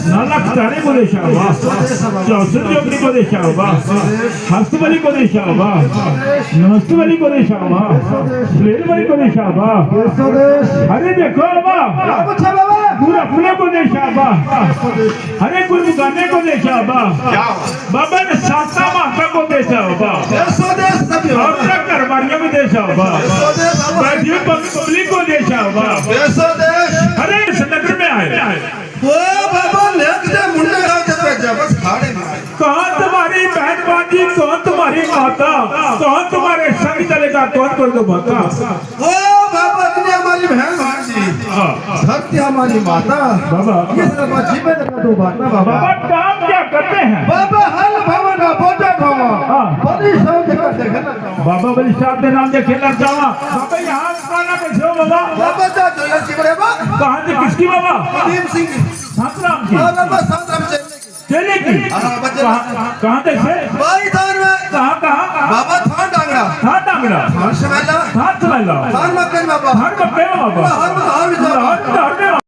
नालक तारे को देशावा चौसठ जोगनी को देशावा हस्तबली को देशावा नमस्तबली को देशावा श्लेलबली को देशावा अरे देखो बाबा पूरा फूले को देशावा अरे कुल गाने को देशावा बाबा ने साता माता को देशावा अपना करवारिया में देशावा बैठिए पब्लिक को देशावा अरे इस नगर में आए ओ बाबा लेक दे मुंडे गांव के जबस खाड़े में कौन तुम्हारी बहन बाजी कौन तुम्हारी माता कौन तुम्हारे संग चलेगा कौन कर दो माता ओ बाबा इतनी हमारी बहन भांजी धरती हमारी माता बाबा ये सब जीवन का दो बात ना बाबा बाबा काम क्या करते हैं बाबा हल भवन का बोटा खावा बड़ी शौक का देखना बाबा बलि साहब के नाम से खेलना चाहा बाबा यहाँ खाना कैसे हो बाबा बाबा जा जोला सिमरे बा कहाँ से किसकी बाबा भीम सिंह संतराम की बाबा संतराम चले की कहाँ से भाई थान में कहाँ बाबा थान डांगड़ा थान डांगड़ा थान समझ ला थान समझ लो थान मक्कन बाबा थान मक्कन बाबा हर